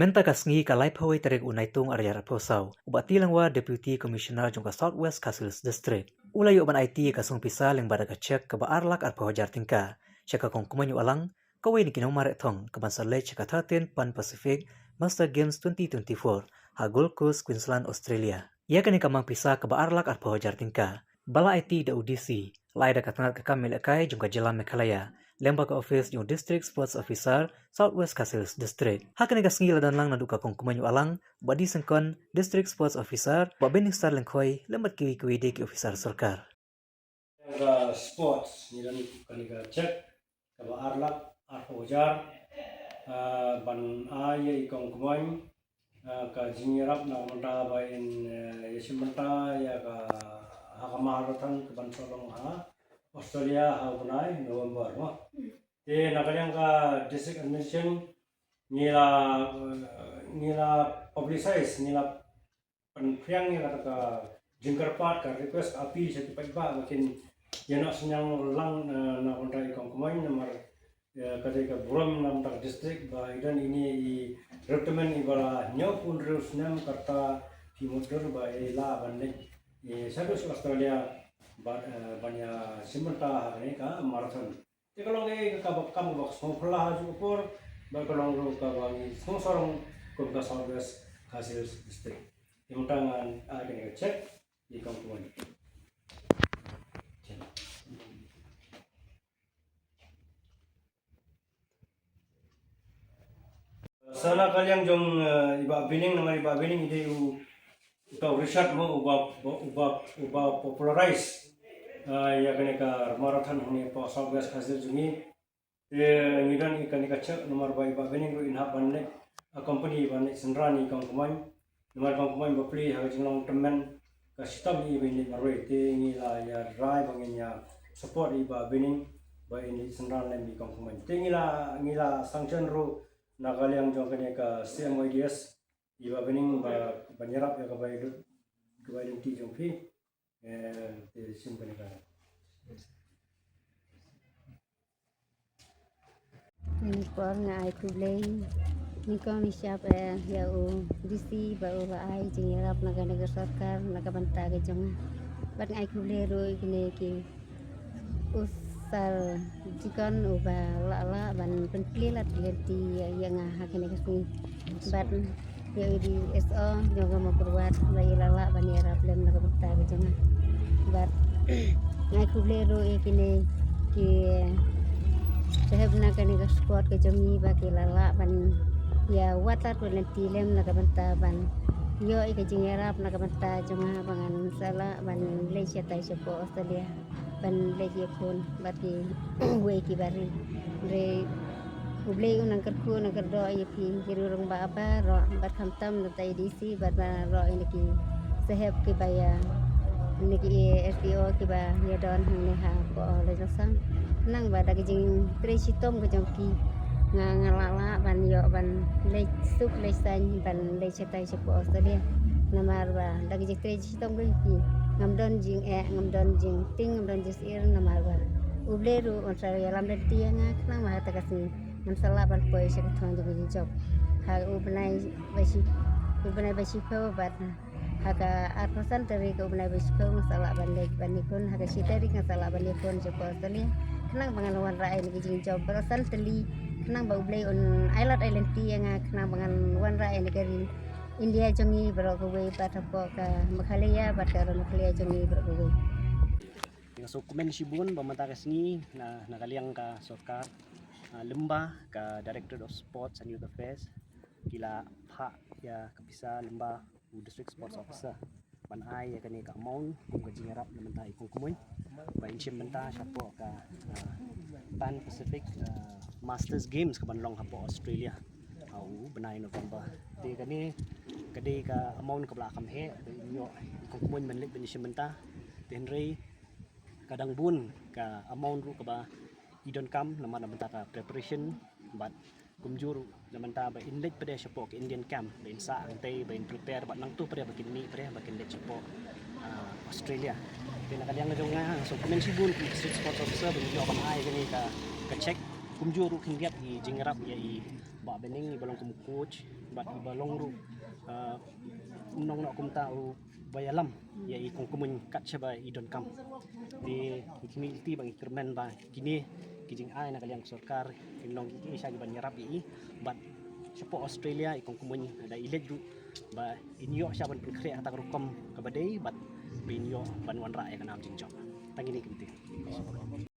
Menta kasngi kalai pawai tarik unai tung area raposau. Ubat tilang wa Deputy Commissioner jongka Southwest Castles District. Ulai uban IT kasung pisa leng bada kacek ke baarlak arpa hojar tingka. Ceka kong kumanyu alang, kawai ni kinong marek thong ke bansa lech ceka 13 Pan Pacific Master Games 2024 ha Gold Coast, Queensland, Australia. Ia kani kamang pisa ke baarlak arpa hojar tingka. Bala IT da UDC, lai da katangat ke kami lekai jongka Jelam Mekalaya. Lembaga office yung District Sports Officer Southwest Castles District. Hakan ikas ngila dan lang naduka kong kumanyu alang badi sengkon District Sports Officer ba bening star lengkoi lembat kiwi deki officer sarkar. Ga sports nilan kaniga cek kaba arlak arpo jar ban aye ikong kumain ka jinirap na manta bain yesimenta ya ka hakamahatan ke ban solong ha Australia ha bunai November no te nakalyang ka district administration nila publicize nila penpriang nila ka jingkarpat ka request appeal sa tipagba makin yana senyang lang na kontra ikong kumain nomor ketika buram nam tak district ba idan ini i recommend ibara nyo pun terus nam karta timur ba ela banding satu Australia banyak simenta ini ka marathon jadi kalau kamu box mau pelah cukup ba kalau ka bangi sorong ko ka Southwest Castles District yang tangan ada cek di kampung. Sana kalian jong iba bining nama iba bining ide utau riset mo uba popularize ya kaneka marathon ni pa Southwest Castles jungi ngidan ikan cek nomor iba bining ru inhab banne company banne senrani kang kumain nomor kang kumain bapli ha jinglong temen ka sistem iba ni marwe te ngi la ya rai bangenya support iba bining ba ini senran ni kang kumain te ngila sanction ru nakaliang jong kaneka CMYDS iba bening banyarap ya kabai dinti jong pi sim kaneka ni por nga ai kublei ni kong ni siap ya u disi ba u ai jingrap naga sarkar naga banta ke jong bat ngai kublei ro ikne ki usal jikon uba la ban penpli lat lenti yang hakene kasni bat ya di SO joga mau berbuat bayi lala ban ya problem naga banta ke jong bat ngai kublei ro ikne ki sahab na kani ka sport ke jami ba ke lala ban ya watar ko lenti lem na ka banta ban yo ika jingerap na ka banta jonga bangan sala ban le tai sepo Australia ban le ye pun bati we ki bari re uble unang kerku na kerdo ye pi kiru rong ba apa ro bat khamtam na tai DC bat ro ini ki sahab ki baya ini ki SPO ki ba ya don hang ha ko le sang nang ba da jing tresitom ke jongki ngalala ban yo ban le sup le san ban le chetai sepo Australia namar ba da jing tresitom ke ki ngamdon jing ting ngamdon jisir namar ba uble ru Australia lam le tianga nang ma ta kasni nam sala ban poi se thong jing job ha ubnai basi ko bat haka arpasan dari ke ubnai basi ko masalah ban nikun haka sitari masalah ban nikun sepo Australia kenang bangan rai ni jing job berasan teli kenang bau blay on island ti yang kenang bangan wan rai ni kari India jongi bro ko we pat ko ka Makhalaya bat ka Makhalaya jongi bro ko we so komen sibun pamata kasni na nakaliang ka sarkar lembah ka Director of Sports and Youth Affairs kila pha ya kapisa lembah District Sports Officer ban ai ya kani ka maun kung ka jingarap naman tayo kung kumoy ba insim menta siya ka Pan Pacific Masters Games ka banlong hapo Australia au benai November te kani kadi ka amount ka blakam he inyo kung kumoy manlik ben insim menta ten rei kadang bun ka amount ru ka ba idon kam naman menta ka preparation but kumjur naman ta ba inlet pa siya po ka Indian camp ba insa ang tay ba in prepare ba nang tu pa ba kinni pa ba kinlet siya po Australia pinakaliang na nga so comment sibun District Sports Officer ben yo kamay gani ka check kumju ru kingiat I jingrap ya I ba bening I balong kum coach ba I balong ru nong nak kum tahu bayalam ya I kong kumun kat siapa I don kam di community bang kermen ba kini kijing ai nak kaliang sorkar kinong I siya ban nyarap I but siapa Australia I kong kumun ada ilet ju ba inyo siya ban pengkre atak rukom kabadai but binyo ban wan ra ya kanam jingjong tangini kinti